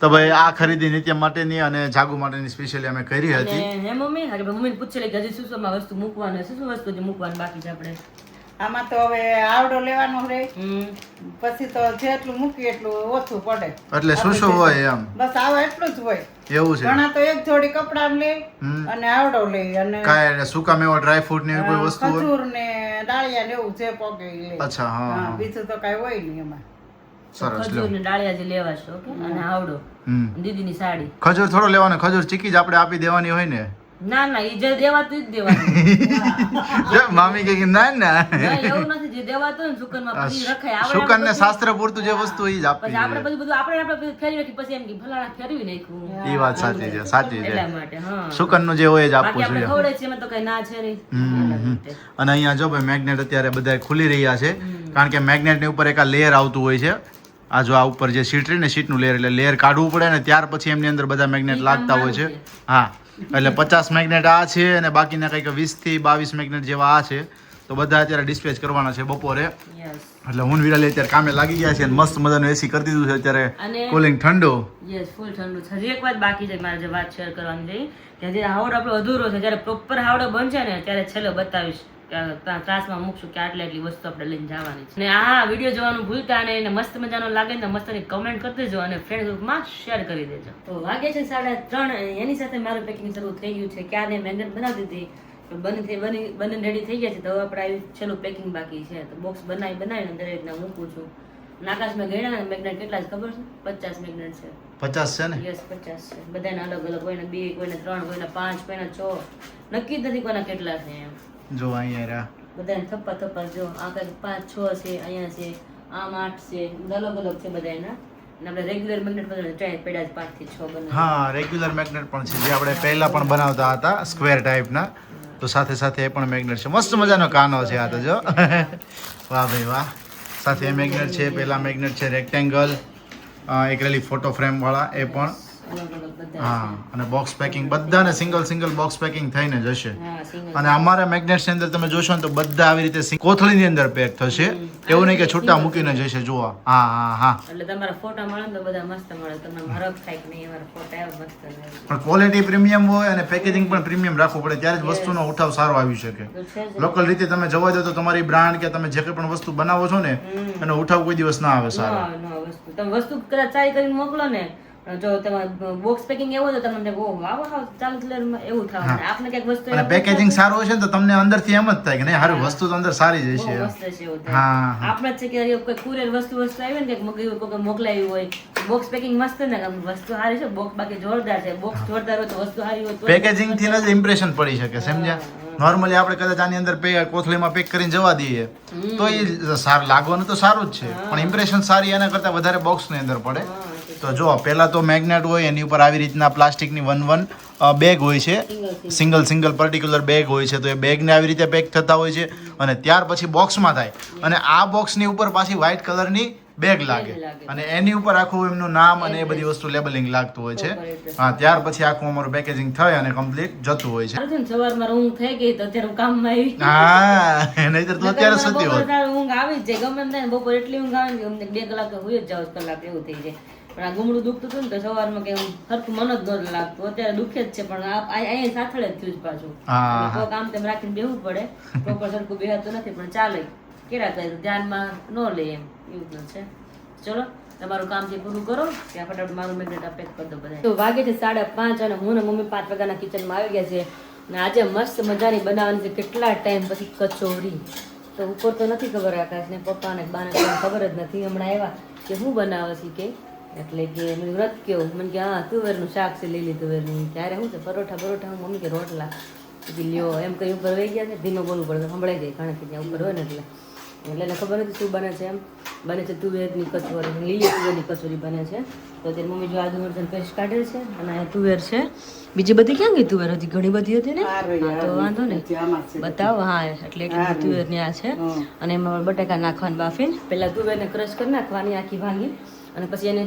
તો ભાઈ આ ખરીદી નિત્યમ માટેની અને જાગુ માટેની સ્પેશિયલી અમે કરી હતી. અને હે મમ્મી હા મમ્મીને પૂછેલી કે હજી શું શું વસ્તુ મૂકવાનું શું શું વસ્તુ જે મૂકવાનું બાકી છે આપણે આમાં તો હવે આવડો લેવાનો રહે હમ પછી તો જેટલું મૂકી એટલું ઓછું પડે. એટલે શું શું હોય એમ બસ આવો એટલું જ હોય. એવું છે. ઘણા તો એક જોડી કપડા લે હમ. અને આવડો લે અને કાંઈ સુકા મેવા ડ્રાય ફ્રૂટ ને એવી કોઈ વસ્તુ હોય? ખજૂર ને ડાળિયા ને એવું જે પોગે ઈ લે. અચ્છા હા હા, હા. બીજું તો કઈ હોય નહીં એમાં. સરસ લ્યો. ખજૂર ને ડાળિયા જે લેવા છે ઓકે અને આવડો હમ દીદીની સાડી ખજૂર થોડો લેવાનો ખજૂર ચીકી જ આપણે આપી દેવાની હોય ને. ના ના ઈ જે દેવાતું જ દેવાનું જો મામી કે ના ના ના, એવું નથી જે દેવાતું હોય ને સુકનમાં પછી રખાય આપણે શુકન ને શાસ્ત્ર પૂરતું જે વસ્તુ હોય ઈ જ આપવી પછી આપણે જોઈએ. બધું આપણે ફેરવી નાખી પછી એમ કે ફલાણા ફેરવી નાખ્યું ઈ વાત સાચી છે સાચી એટલા છે. માટે હા શુકન નું જે હોય એ જ બાકી આપવું આપણે જોઈએ. ખવડે છે એમાં તો કઈ ના છે નહીં હમ. અને અહીંયા જો ભાઈ મેગ્નેટ અત્યારે બધા ખુલી રહ્યા છે કારણ કે મેગ્નેટ ની ઉપર એક આ લેયર આવતું હોય છે. આ જો આ ઉપર જે શીટ રહી ને શીટ નું લેયર એટલે લેયર કાઢવું પડે ને ત્યાર પછી એમની અંદર બધા મેગ્નેટ લાગતા હોય છે. હા એટલે 50 મેગ્નેટ આ છે અને બાકીના કંઈક 20 થી 22 મેગ્નેટ જેવા આ છે તો બધા અત્યારે ડિસ્પેચ કરવાના છે બપોરે. યસ એટલે હું વિરાલી અત્યારે કામે લાગી ગયા છે અને મસ્ત મજાનું એસી કરી દીધું છે અત્યારે અને કુલિંગ ઠંડુ. યસ ફૂલ ઠંડુ છે હજી એક વાત બાકી છે મારે જે વાત શેર કરવાની છે કે હજી હાવડો આપણો અધૂરો છે જ્યારે પ્રોપર હાવડો બનશે ને ત્યારે છેલ્લે બતાવીશ ક્લાસમાં મૂકશું કે એટલી વસ્તુ આપણે લઈને જવાની છે. અને આ વિડીયો જોવાનું ભૂલતા નહીં, અને મસ્ત મજાનો લાગે ને મસ્ત કમેન્ટ કરી દેજો અને ફ્રેન્ડ ગ્રુપમાં શેર કરી દેજો. તો વાગે છે 3:30, એની સાથે મારું પેકિંગ શરૂ થઈ ગયું છે. ક્યારે મેગનેટ બનાવી દીધી, બંને રેડી થઈ ગયા છે. તો હવે આપણે આવી છેલ્લું પેકિંગ બાકી છે. તો બોક્સ બનાવીને દરેક રીતના મૂકું છું. અને આકાશમાં ગણ્યા ને મેગ્નેટ કેટલા છે ખબર છે? 50 મેગ્નેટ છે. 50 છે ને? યસ 50 છે. બધાને અલગ અલગ, કોઈને 2, કોઈને 3, કોઈને 5, કોઈને 6, નક્કી જ નથી કોના કેટલા છે એમ. જો અહીંયા રહ્યા બધાને થપ્પા જો આ કઈ 5, 6 છે, અહીંયા છે, આમ 8 છે, અલગ અલગ છે બધાના. અને આપણે રેગ્યુલર મેગ્નેટ બધા ટ્રાય પડ્યા છે 5 થી 6 બનાવ. હા, રેગ્યુલર મેગ્નેટ પણ છે જે આપણે પહેલા પણ બનાવતા હતા સ્ક્વેર ટાઈપના. તો સાથે સાથે એ પણ મેગ્નેટ છે. મસ્ત મજાનો કાનો છે આ તો જો. વાહ ભાઈ વાહ. સાથે એ મેગ્નેટ છે, પહેલા મેગ્નેટ છે રેક્ટેંગલ, એક રેલી ફોટો ફ્રેમ વાળા એ પણ. અલગ અલગ બધા હા, અને બોક્સ પેકિંગ બધાને સિંગલ બોક્સ પેકિંગ થઈને જશે. હા સિંગલ. અને અમારા મેગ્નેટ્સ ની અંદર તમે જોશો ને તો બધા આવી રીતે કોથળીની અંદર પેક થશે. એવું નહીં કે છૂટા મૂકીને જશે. જુઓ, હા. એટલે તમારા ફોટા મળે ને તો બધા મસ્ત મળે. તમને હરખ થાય કે નહીં અમારા ફોટા એવા મસ્ત રહે. પણ ક્વોલિટી પ્રીમિયમ હોય અને પેકેજિંગ પણ પ્રીમિયમ રાખવું પડે, ત્યારે જ વસ્તુનો ઉઠાવ સારો આવી શકે. તો છે જ. લોકલ રીતે તમે જવા દો તો તમારી બ્રાન્ડ કે તમે જે કંઈ પણ વસ્તુ બનાવો છો ને એનો ઉઠાવ કોઈ દિવસ ના આવે સારો. ના વસ્તુ તમે વસ્તુ કદાચ ચારી કરીને મોકલો ને, જો તમારે બોક્સ પેકિંગ એવું તો તમને ઓ વાવ ચાલુ કલરમાં એવું થાય. અને આપણે કઈક વસ્તુ અને પેકેજિંગ સારું હોય છે ને તો તમને અંદરથી એમ જ થાય કે નહીં હારું વસ્તુ તો અંદર સારી જ બહુ હશે. મસ્ત છે એવું થાય. હા. આપણે જ છે કે કોઈ કુરિયર વસ્તુ આવી ને કે મગાવ્યું કોઈ મોકલાવી હોય, બોક્સ પેકિંગ મસ્ત ને વસ્તુ સારી છે, બોક્સ બાકી જોરદાર છે. બોક્સ જોરદાર હોય તો વસ્તુ સારી હોય તો પેકેજિંગ થી જ ઇમ્પ્રેશન પડી શકે, સમજ્યા? નોર્મલી આપણે કદાચ આની અંદર કોથળીમાં પેક કરીને જવા દઈએ તો એ સારું લાગવાનું તો સારું જ છે, પણ ઇમ્પ્રેશન સારી એના કરતા વધારે બોક્સ ની અંદર પડે. તો જો પહેલા તો મેગ્નેટ હોય એની ઉપર આવી રીતના પ્લાસ્ટિકની 1 બેગ હોય છે, સિંગલ પર્ટિક્યુલર બેગ હોય છે. તો એ બેગને આવી રીતે પેક થતા હોય છે અને ત્યાર પછી બોક્સમાં થાય. અને આ બોક્સની ઉપર પાછી વ્હાઇટ કલરની બેગ લાગે અને એની ઉપર આખું એમનું નામ અને એ બધી વસ્તુ લેબલિંગ લાગતું હોય છે. હા, ત્યાર પછી આખું અમારું પેકેજિંગ થાય અને કમ્પ્લીટ જતું હોય છે. સારું છે ને, સવારમાં ઊંઘ થઈ ગઈ તો અત્યારે હું કામમાં આવી. હા, નહીતર તો અત્યારે સુતી હોત. બપોરે ઊંઘ આવી જ જાય, ગમે એમ થાય ને બપોર એટલી ઊંઘ આવે ને કે અમને 2 કલાક તો હોય જ જાવ કલાક એવું થઈ જાય. પણ આ ગુમડું દુખતું હતું ને તો સવારમાં કે સરખું મન જ ન લાગતું. અત્યારે દુખે જ છે પણ અહીંયા સાથળે જ થયું જ પાછું. હા. કામ તેમ રાખીને બેહવું પડે, પ્રોપર સરખું બેહાતું નથી પણ ચાલે. કેરા કરે ધ્યાનમાં ન લે એમ એવું જ છે. ચલો તમારું કામ જે પૂરું કરો ત્યાં ફટાફટ મારું મેગ્નેટ પેક કરી દો બધા. તો વાગે છે 5:30 અને હું ને મમ્મી 5 વાગ્યાના કિચનમાં આવી ગયા છે. અને આજે મસ્ત મજાની બનાવવાની છે કેટલા ટાઈમ પછી કચોરી. તો ઉપર તો નથી ખબર આકાશને, પપ્પાને, બાને ખબર જ નથી. હમણાં આવ્યા કે હું બનાવે છે કે, એટલે કે મેં વ્રત કેવું, મને કે હા તુવેરનું શાક છે, લીલી તુવેરનું. ત્યારે શું છે પરોઠા મમ્મી કે રોટલા. પછી લ્યો એમ કઈ ઉપર વહી ગયા છે, ધીમે બોલવું પડે સંભળાઈ જાય, કારણ કે ત્યાં ઉપર હોય ને એટલે એને ખબર નથી શું બને છે. એમ બને છે તુવેરની કચોરી, લીલી તુવેરની કચોરી બને છે. તો ત્યારે મમ્મી જો આદુ મરચાં પેસ્ટ કાઢે છે અને આ તુવેર છે. બીજી બધી ક્યાં ગઈ તુવેર? હજી ઘણી બધી હતી ને. તો વાંધો ને બતાવો. હા, એટલે તુવેર ની આ છે. અને એમાં બટાકા નાખવાના બાફીને, પેલા તુવેરને ક્રશ કરી નાખવાની આખી ભાંગી, અને પછી એને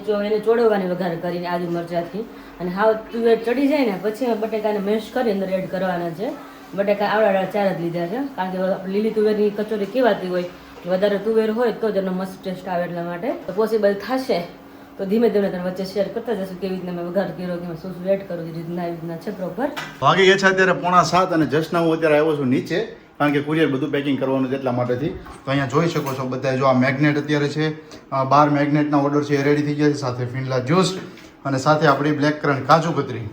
ચોળવવાની વઘાર કરીને આદુ મરચાંથી. અને હાવ તુવેર ચડી જાય ને પછી બટાકાને મેશ કરી અંદર એડ કરવાના છે. બટાકા આવડા 4 જ લીધા છે, કારણ કે લીલી તુવેરની કચોરી કેવાતી હોય વધારે તુવેર હોય તો જ એનો મસ્ત ટેસ્ટ આવે. એટલા માટે તો પોસિબલ થશે તો ધીમે ધીમે તમે વચ્ચે શેર કરતા જશું કેવી રીતના મેં વઘાર કર્યો, કે શું શું એડ કરું, એ રીતના છે પ્રોપર. વાગી ગયા છે અત્યારે 6:45 અને જસ્ટ હું અત્યારે આવ્યો છું નીચે, કારણ કે કુરિયર બધું પેકિંગ કરવાનું છે એટલા માટેથી. તો અહીંયા જોઈ શકો છો બધા, જો આ મેગ્નેટ અત્યારે છે, 12 મેગ્નેટના ઓર્ડર છે એ રેડી થઈ ગયા છે, સાથે ફિનલા જ્યુસ અને સાથે આપણી બ્લેક કરન્ટ કાજુ કતરી.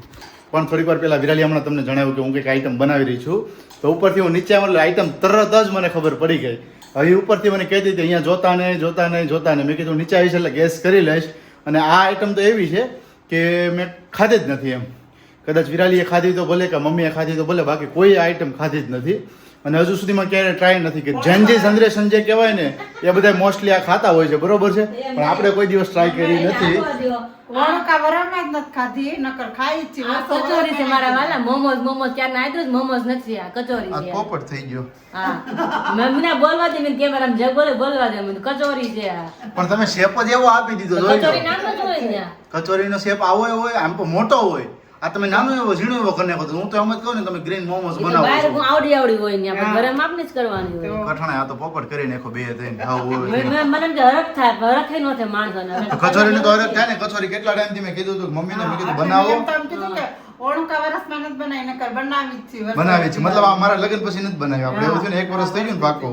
પણ થોડીક વાર પહેલા વિરાલી હમણાં તમને જણાવ્યું કે હું કંઈક આઈટમ બનાવી રહી છું. તો ઉપરથી હું નીચે આવ્યો આઈટમ તરત જ મને ખબર પડી ગઈ. હવે ઉપરથી મને કહેતી હતી અહીંયા જોતા ને મેં કીધું નીચે આવીશ એટલે ગેસ કરી લઈશ. અને આ આઈટમ તો એવી છે કે મેં ખાધી જ નથી એમ. કદાચ વિરાલીએ ખાધી તો ભલે કે મમ્મીએ ખાધી તો ભલે, બાકી કોઈ આઈટમ ખાધી જ નથી. અને હજુ સુધીમાં ક્યારેય ટ્રાય નથી કે જેનજી જનરેશન જે કહેવાય ને એ બધા મોસ્ટલી આ ખાતા હોય છે, બરોબર છે, પણ આપણે કોઈ દિવસ ટ્રાય કરી નથી. વણકા વરામાં જ નથી ખાધી, નકર ખાઈ જ છે. કચોરી છે મારા વાલા. મોમોઝ ક્યાં આયતો જ મોમોઝ નથી, આ કચોરી આ છે. પોપટ થઈ ગયો. હા, મને બોલવા દે, મેં કેમેરામાં જે બોલવા દે, મને કચોરી છે આ. પણ તમે શેપ જ એવો આપી દીધો. જોઈ લો. કચોરી નામ જ હોય ને. કચોરીનો શેપ આવો હોય, આમ તો મોટો હોય, આ તમે નાનો એવો ઝીણો એવો કરી નાખો તો હું તો એમ જ કહું ને તમે ગ્રીન મોમોસ એટલે બનાવો બહાર છો હું આવડી હોય ને આપણે ઘરે માપની જ કરવાની હોય કઠણાય આ તો પોપટ કરી નાખો બે થઈને આવું હોય મને એમ કે હરખ થાય હરખે નો થાય માણસોને કચોરીની તો હરખ થાય ને કચોરી કેટલા ટાઈમથી મેં કીધું હતું મમ્મીને મેં કીધું બનાવો એમ તો એમ કીધું કે ઓળુકા વરસમાં નથી બનાવી નકર બનાવી જ છે બનાવી છે મતલબ આ મારા લગ્ન પછી નથી બનાવી આપણે એવું થયું ને 1 વર્ષ થઈ ગયું ને પાકો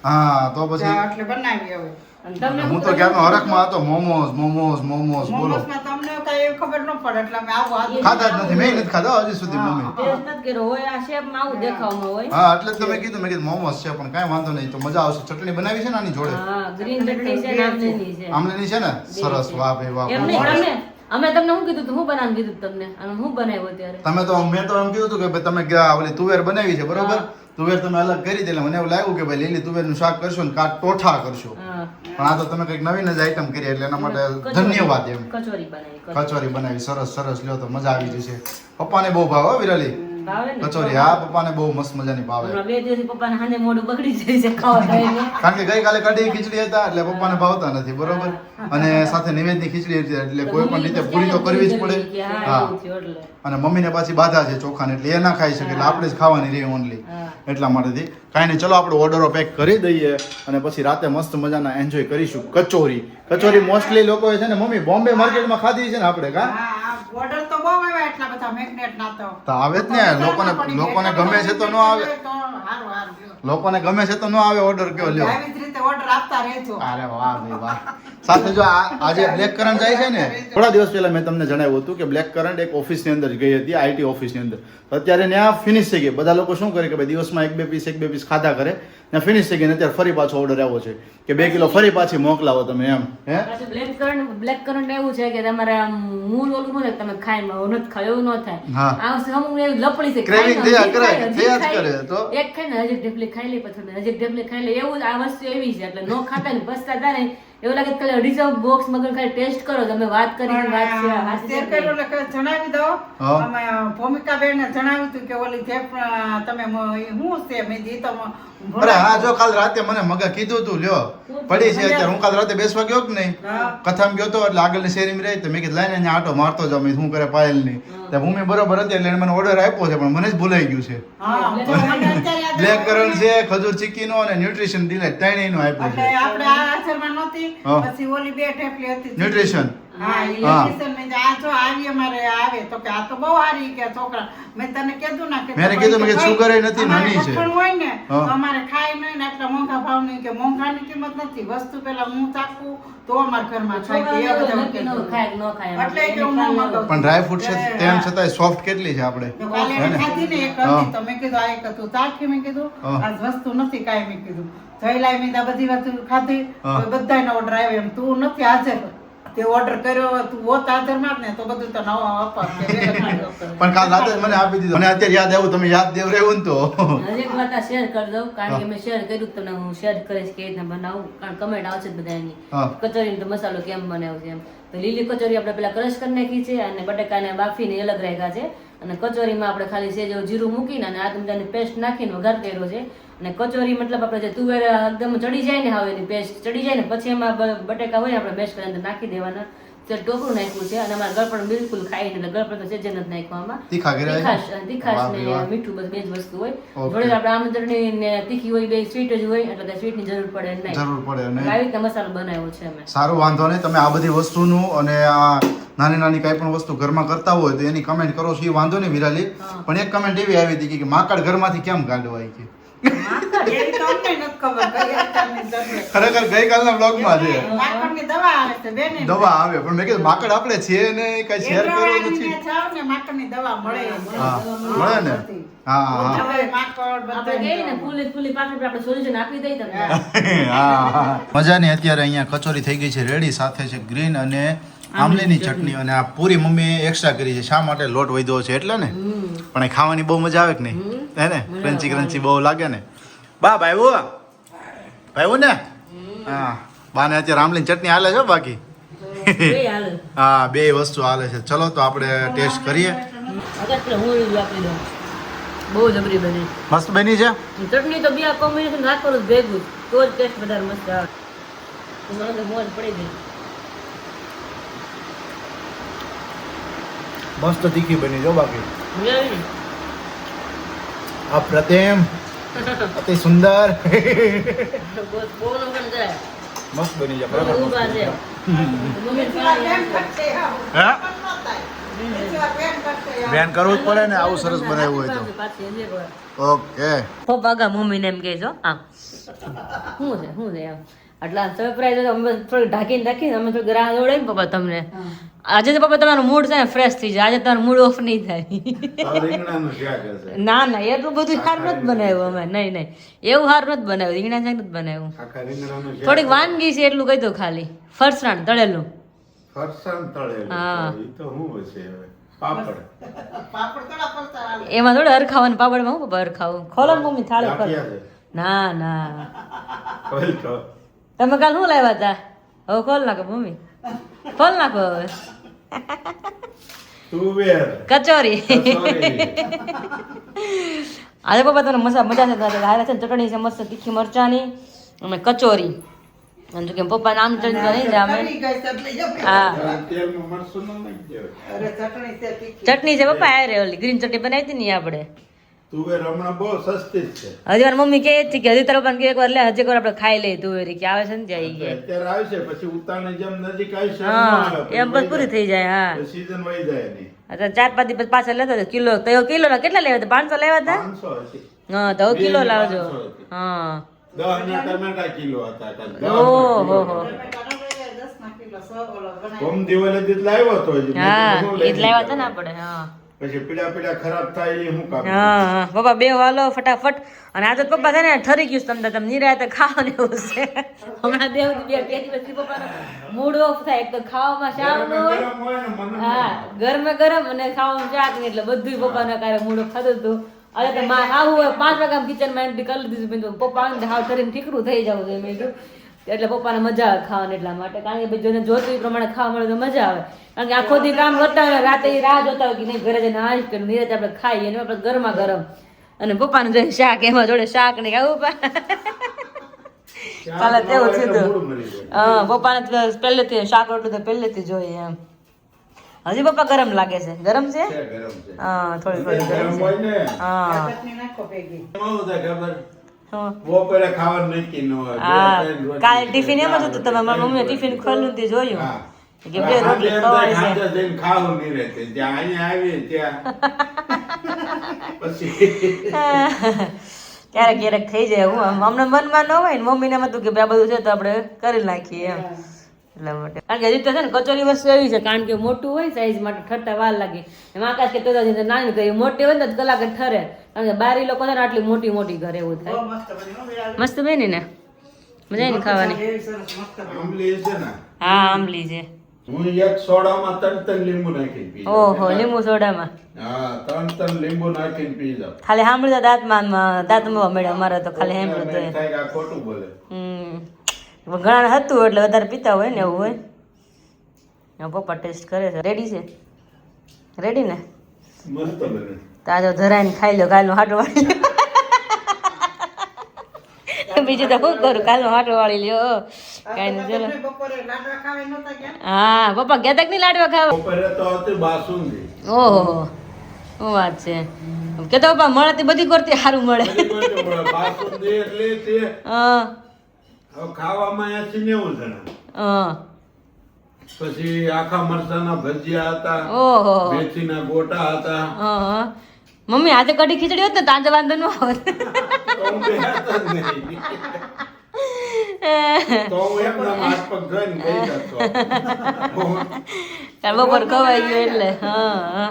હા તો પછી એટલે બનાવી હવે અને તમને હું તો ક્યારનો હરખમાં હતો મોમોસ બોલો મોમોસમાં તમને કઈ ખબર ન પડે એટલે અમે આવું આદુ ખાધા જ નથી મેં નથી ખાધા હજી સુધી મમ્મી ટેસ્ટ નથી કર્યો હોય આ શેપમાં આવું દેખાવમાં હોય હા એટલે જ તમે કીધું મેં કીધું મોમોસ છે પણ કાંઈ વાંધો નહીં તો મજા આવશે ચટણી બનાવી છે ને આની જોડે હા ગ્રીન ચટણી છે ને આમલીની છે આમલીની છે ને સરસ વાહ ભાઈ વાહ એમ નહીં અમે તમને શું કીધું તું હું બનાવવાનું કીધું તું તમને અને હું બનાવ્યો ત્યારે તમે તો મેં તો એમ કીધું હતું કે ભાઈ તમે ઓલી તુવેર બનાવી છે બરોબર તુવેર તમે અલગ કરી દે એટલે મને એવું લાગ્યું કે ભાઈ લીલી તુવેરનું શાક કરશો ને કાં ટોઠા કરશો હા પણ આ તો તમે કંઈક નવીન જ આઈટમ કરી એટલે એના માટે ધન્યવાદ એમ કચોરી બનાવી કચોરી બનાવી સરસ લ્યો તો મજા આવી જશે પપ્પાને બહુ ભાવે હો વિરાલી ભાવે ને કચોરી હા પપ્પાને બહુ મસ્ત મજાની ભાવે હમણાં 2 દિવસથી પપ્પાને હાંજે મોઢું બગડી જાય છે ખાવા ટાઈમે કારણ કે ગઈકાલે કઢી ખીચડી હતા એટલે પપ્પાને ભાવતા નથી બરોબર અને સાથે નિવેદની ખીચડી હતી એટલે કોઈ પણ રીતે પૂરી તો કરવી જ પડે હા અને મમ્મીને પાછી બાધા છે ચોખાને એટલે એ ના ખાઈ શકે એટલે આપણે જ ખાવાની રહી ઓનલી એટલા માટેથી કાંઈ નહીં ચલો આપણે ઓર્ડરો પેક કરી દઈએ અને પછી રાતે મસ્ત મજાના એન્જોય કરીશું કચોરી મોસ્ટલી લોકો છે ને મમ્મી બોમ્બે માર્કેટમાં ખાધી છે ને આપણે કા હા ઓર્ડર તો બહુ આવ્યા એટલા બધા મેગ્નેટ ના તો આવે જ ને લોકોને ગમે છે તો ન આવે લોકોને ગમે છે તો ન આવે ઓર્ડર કયો લ્યો આવી જ રીતે ઓર્ડર આપતા રહેજો અરે વાહ ભાઈ વાહ સાથે જો આજે બ્લેક કરંટ જાય છે ને થોડા દિવસ પહેલા મેં તમને જણાવ્યું હતું કે બ્લેક કરંટ એક ઓફિસની અંદર ગઈ હતી આઈટી ઓફિસની અંદર અત્યારે ત્યાં ફિનિશ થઈ ગઈ બધા લોકો શું કરે કે ભાઈ દિવસમાં એક બે પીસ ખાધા કરે ને ફિનિશ થઈ ગઈ ને અત્યારે ફરી પાછો ઓર્ડર આવ્યો છે કે 2 કિલો ફરી પાછી મોકલાવો તમે એમ હે બ્લેક કરંટ એવું છે કે તમારે આમ મૂળ ઓલું ન થાય તમે ખાઈ નથી ખાય એવું ન થાય હા. આ સમૂહ એવું લપડી છે Craving ખાઈને થયા હજી કરે, ખાય, હજી થયા જ ખાય. કરે તો. એક ખાય ને હજી ઢેફલી ખાઈ લે પછી હજી ઢેફલી ખાઈ લે એવું જ આ વસ્તુ એવી છે એટલે નો ખાતા ને પછતા તારે એવું લાગે કે ખાલી રિઝર્વ બોક્સ મગર ખાલી ટેસ્ટ કરો તમે વાત કરી વાત છે હાચી શેર છે કર્યો એટલે જણાવી દો હા. અમે ભૂમિકાબેને જણાવ્યું હતું કે ઓલી જે પણ તમે શું છે મેં જી તો અરે હા જો કાલ રાતે મને મગા કીધું તું લ્યો પડી છે અત્યારે હું કાલ રાતે બેસવા ગયો કે નહીં હા. કથામાં ગયો તો એટલે આગળની શેરીમાં રહી તો મેં કીધું લાઈને અહીંયા આટો મારતો જાઉં મેં શું કરે પાયલ ની તો ભૂમિ બરોબર હતી એટલે એને મને ઓર્ડર આપ્યો છે પણ મને જ ભૂલાઈ ગયું છે હા તો મને અત્યારે યાદ બ્લેક આવ્યું. કરંટ છે ખજૂર ચીક્કીનો અને ન્યુટ્રિશન ડિલાઇટ ત્રણેયનો આપ્યો એટલે છે આપણે આ હાજરમાં નહોતી હા. પછી ઓલી બે ઢેફલી હતી ન્યુટ્રિશન હા એ હા. કિશન મેં આ જો આવી અમારે આવે તો કે આ તો બહુ સારી કે છોકરા મેં તને કીધું ના કે મેં એને કીધું મેં કે sugar એ નથી, અમારે નાની છે. કઠણ હોય ને હા. તો અમારે ખાય નહીં ને આટલા મોંઘા ભાવ નહીં કે મોંઘાની કિંમત નથી વસ્તુ પેલા હું ચાખું તો અમારા ઘરમાં ખાય કે એ બધા નક્કી ન ખાય કે ન ખાય એટલે કે હું ન મગાવું. પણ ડ્રાય ફ્રૂટ છે તેમ છતાંય સોફ્ટ કેટલી છે આપણે તો કાલે હે એને ને? ખાધી ને એક હા. હતી તો મેં કીધું આ એક હતું ચાખી મેં કીધું હા. આ વસ્તુ નથી કાંઈ મેં કીધું જયલાએ મેં આ બધી વસ્તુ ખાધી હા. તો બધાયનો ઓર્ડર આવ્યો એમ તું નથી હાજર તે ઓર્ડર કર્યો તું હોત હાજર માં જ ને તો બધું તો નવા અપાત કે વેગળ પણ કાલ રાતે જ મને આપી દીધું મને અત્યારે યાદ આવ્યું તમે યાદ દેવ રહેવું ને તો હજી એક વાત શેર કરી દઉં કારણ કે મેં શેર કર્યું તો તમને હું શેર કરીશ કે રીતના બનાવું કારણ કમેન્ટ આવશે જ બધા એની હા. કચોરીનો તો મસાલો કેમ બનાવ્યો છે એમ તો લીલી કચોરી આપણે પેલા ક્રશ કરી નાખી છે અને બટાકાને બાફીને અલગ રાખ્યા છે અને કચોરીમાં આપણે ખાલી સેજ જીરું મૂકીને અને આદુ મરચાંની પેસ્ટ નાખીને વઘાર કર્યો છે અને કચોરી મતલબ આપણે જે તુવેર એકદમ ચડી જાય ને હવે એની પેસ્ટ ચડી જાય ને પછી એમાં બટાકા હોય ને આપણે મેશ કરીને અંદર નાખી દેવાના ટોપરું નાખ્યું છે અને અમારે ગળપણ બિલકુલ ખાઈ એટલે ગળપણ તો સેજ નથી નાખવામાં તીખા કર્યા છે? તીખાશ વાહ ને ભાઈ વાહ. મીઠું બસ બે જ વસ્તુ હોય ઓકે. જોડે આપણે આમ ચટણી ને તીખી હોય બે સ્વીટ જ હોય એટલે સ્વીટ ની જરૂર પડે નહીં જરૂર પડે અને આવી રીતે મસાલો બનાવ્યો છે અમે સારું વાંધો નહીં તમે આ બધી વસ્તુનું અને આ નાની નાની કાંઈ પણ વસ્તુ ઘરમાં કરતા હોય તો એની કમેન્ટ કરો છો એ વાંધો નહીં વિરાલી પણ એક કમેન્ટ એવી આવી હતી કે માકડ ઘરમાંથી કેમ કાઢવાય કે એવી તો અમને નથી ખબર કઈ અત્યારની જરૂર. ખરેખર ગઈકાલના બ્લોગમાં છે માખણની દવા આવે છે બેન એની. દવા આવે પણ મેં કીધું માકડ આપણે છે ને કઈ શેર કર્યું એગ્રોવાળીને નથી જાઓ ને માખણની દવા મળે હા મળે ને હા હા હવે માકડ આપણે બધાની કહીએ ને દવા. ફૂલી પાકડી આપણે સોલ્યુશન આપી દઈએ તમને હા મજાની અત્યારે અહીંયા કચોરી થઈ ગઈ છે રેડી સાથે છે ગ્રીન અને આમલીની ચટણી અને આ પૂરી મમ્મી એક્સ્ટ્રા કરી છે શા માટે લોટ વધ્યો છે એટલે ને પણ એ ખાવાની બહુ મજા આવે કે નહીં હે ને ક્રન્ચી ક્રન્ચી બહુ લાગે ને બા ભાઈ ને હા બાને અત્યારે આમલીની ચટણી હાલે છે બાકી બે હાલ હા બે વસ્તુ હાલે છે ચલો તો આપણે ટેસ્ટ કરીએ અગર પેલા હું એવું આપી દઉં બહુ જબરી બની મસ્ત બની છે ચટણી તો બે કોમ્બિનેશન રાખવાનું જ ભેગું તો જ ટેસ્ટ વધારે મસ્ત આવે મને તો મોજ પડી ગઈ મસ્ત તીખી બની જો બાકી જોઈ. અપ્રતિમ અતિ સુંદર બહુ નો પણ જાય. મસ્ત બની જાય બહુ બરાબર ઊભા છે. મમ્મી બીજી વાર બેન પાણી કરશે, હા. હા? પણ ન થાય. બીજી વાર બેન કરશે, હા. બેન કરવું જ પડે ને આવું સરસ બનાવ્યું હોય તો પાછી હજી એક વાર. ઓકે પપ્પા આગા મમ્મીને એમ કહેજો આમ શું છે એમ એટલે સરપ્રાઈઝ અમે થોડી ઢાંકીને અમે થોડી રાહ દોડાવી પપ્પા તમને આજે તો પપ્પા તમારું મૂડ છે ને ફ્રેશ થઈ જાય આજે તમારું મૂડ ઓફ નહીં થાય આ રીંગણાનું શાક હશે ના ના એટલું બધું સારું નથી બનાવ્યું અમે નહીં એવું સારું નથી બનાવ્યું રીંગણા શાક નથી બનાવ્યું આખા રીંગણાનું શાક થોડીક વાનગી છે એટલું કહી દો ખાલી ફરસાણ તળેલું ફરસાણ તળેલું હા. ઈ તો શું હશે હવે પાપડ પાપડ થોડા પડતા હાલે. એમાં થોડું હરખાવાનું પાપડમાં હું પપ્પા હરખાવું ખોલો ને મમ્મી થાળી ખોલો ગાંઠિયા છે ના ના ઓલ તો તમે કાલ શું લાવ્યા હતા હવે ખોલ નાખો મમ્મી ખોલ નાખો હવે તુવેર કચોરી કચોરી. આજે પપ્પા તમને મજા છે હારે છે ને ચટણી છે મસ્ત તીખી મરચાની અને કચોરી અને જો કે પપ્પા નામ ચટણી તો નહીં જ અમે તળી ગઈ ચટણી જો. હા તેલમાં મરચું ન નાખજો. અરે ચટણી છે તીખી. ચટણી છે પપ્પા અરે ઓલી ગ્રીન ચટણી બનાવી હતી ને ઈ આપણે તુવેર હમણાં બહુ સસ્તી જ છે હજી વાર મમ્મી કહે છે કે હજી તારા પપ્પાને કે એકવાર લે હજી એકવાર આપણે ખાઈ લઈએ તુવેરી કે આવે છે ને ત્યાં ઈ કે અત્યારે આવશે પછી ઉતાવળની જેમ નજીક આવશે હા એમ બસ પૂરી થઈ જાય હા સીઝન વહી જાય નહીં અત્યારે 4-5 દિવસ પાછા લેતા હતા કિલો તો કિલો ના કેટલા લેવા હતા 500 લેવા હતા 500 હતી હા તો હવે કિલો લાવજો 500 હતી. હા 10 ના ટમેટા કિલો હતા કાલ. 10 ઓહો હો ટમેટાનો લઈ જાય 10 ના કિલો 100 ઓલો બનાવી. કોમ દિવાળી દીધ લાવ્યો તો હજી. મેં હા કીધું હું લઈ ઈ જ લાવ્યા હતા ને જાઉં. આપણે હા પછી પીડા ખરાબ થાય એ હું કામ હા હા પપ્પા બે વાલો ફટાફટ અને આ તો પપ્પા છે ને ઠરી ગયું છે તમને તમે નિરાતે ખાવાનું એવું છે હમણાં દેવ બે દિવસથી પપ્પાનો મૂડ ઓફ થાય એક તો ખાવામાં શાક ન હોય ગરમ હોય ને મને હા ગરમે ગરમ અને ખાવામાં શાક ને એટલે બધું પપ્પાના કારે મૂડ ઓફ થતું હતું અરે તો માં આવું હોય 5 વાગ્યા કિચનમાં એન્ટ્રી કરી લીધું મેં તો પપ્પા આવીને હાવ ઠરીને ઠીકરું થઈ જવું છે મેં કીધું એટલે પપ્પાને મજા આવે ખાવાની એટલા માટે કારણ કે જેને જોતું એ પ્રમાણે ખાવા મળે તો મજા આવે કારણ કે આખો દી કામ કરતા હોય રાતે ઈ રાહ જોતા હોય કે નહીં ઘરે જઈને આજ કે નિરાતે આપણે ખાઈએ અને આપણે ગરમા ગરમ અને પપ્પાનું જોઈએ શાક એમાં જોડે શાક ને આવું કાલે તેવું થયું હતું મૂડ મરી જાય. હા પપ્પાને તો પહેલેથી શાક રોટલું તો પહેલેથી જોઈએ એમ હજી પપ્પા ગરમ લાગે છે ગરમ છે છે ગરમ છે હા થોડી થોડી ગરમ ગરમ છે હોય ને હા ચટણી નાખો ભેગી. એમાં શું થાય ખબર હા બપોરે ખાવાનું નક્કી ન હોય. બે હા ત્રણ રોટલી કાલે ટિફિન એમ જ હતું તમે ચાર મારી મમ્મીએ રોટલી ટિફિન ખોલ્યું તે જોયું હા. કે બે રોટલી એમ ખવાય થાય છે ખાધા જઈને ખાવું નહીં રહેતું. જ્યાં અહીંયા આવીએ ત્યાં પછી ક્યારેક ક્યારેક થઈ જાય હું અમને મનમાં ન હોય ને મમ્મીને એમ હતું કે ભાઈ આ બધું છે તો આપણે કરી નાખીએ એમ એટલા માટે કારણ કે હજી તો છે ને કચોરી વસ્તુ એવી છે કારણ કે મોટું હોય સાઈઝ માટે ઠરતા વાર લાગે એમ આકાશ કે તો નાની કરી મોટી હોય ને તો કલાક જ ઠરે કારણ કે બારી લોકો છે ને આટલી મોટી મોટી ઘરે એવું બહુ થાય મસ્ત બની હો વિરાજ. મસ્ત બની ને મજા આવી ને ખાવાની એવી સરસ મસ્ત બની. આંબલી છે ને હા આંબલી છે હું એક સોડામાં 3 લીંબુ નાખીને પી જાઉં. ઓહો લીંબુ સોડામાં હા 3 લીંબુ નાખીને પી જાઉં. ખાલી સાંભળ્યું દાંતમાં મળે અમારે તો ખાલી એમ સાંભળ્યું તો થાય કે આ ખોટું બોલે ઘણા હતું એટલે વધારે પીતા હોય ને એવું હોય હા, પપ્પા ટેસ્ટ કરે છે રેડી છે રેડી ને મસ્ત બને તાજો ધરાઈને ખાઈ લો કાલનો હાટો વાળી લ્યો. બીજું તો શું કરું કાલનો હાટો વાળી લ્યો કાંઈ નહીં ચલો તમે બપોરે લાડવા ખાવા નહોતા ગયા? હા પપ્પા ગયા તક નહીં લાડવા ખાવા બપોરે તો હતી બાસુંદી. ઓહો શું વાત છે કે તો પપ્પા મળે તે બધી કરતી સારું મળે બધી બાજુ મળે. બાસુંદી એટલે તે હા હવે ખાવામાં 80-90 જણા. હા પછી આખા મરચાના ભજીયા હતા, ઓહો મેથીના ગોટા હતા. હા મમ્મી આજે કઢી ખીચડી હોત ને તાંજે વાંધો ન આવત તો હું બેસતો જ નહીં. તો હું એકદમ હાથ પગ ધોઈને ગઈ જતો. કાલ બપોર ખવાઈ ગયું એટલે હા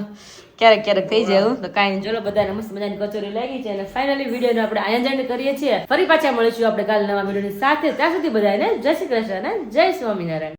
ક્યારેક ક્યારેક થઈ જાય એવું તો કાંઈ નહીં ચલો બધાને મસ્ત મજાની કચોરી લાગી છે અને ફાઇનલી વિડીયોને આપણે આયોજન કરીએ છીએ ફરી પાછા મળીશું આપણે કાલે નવા વિડીયોની સાથે ત્યાં સુધી બધાને જય શ્રી કૃષ્ણ અને જય સ્વામિનારાયણ.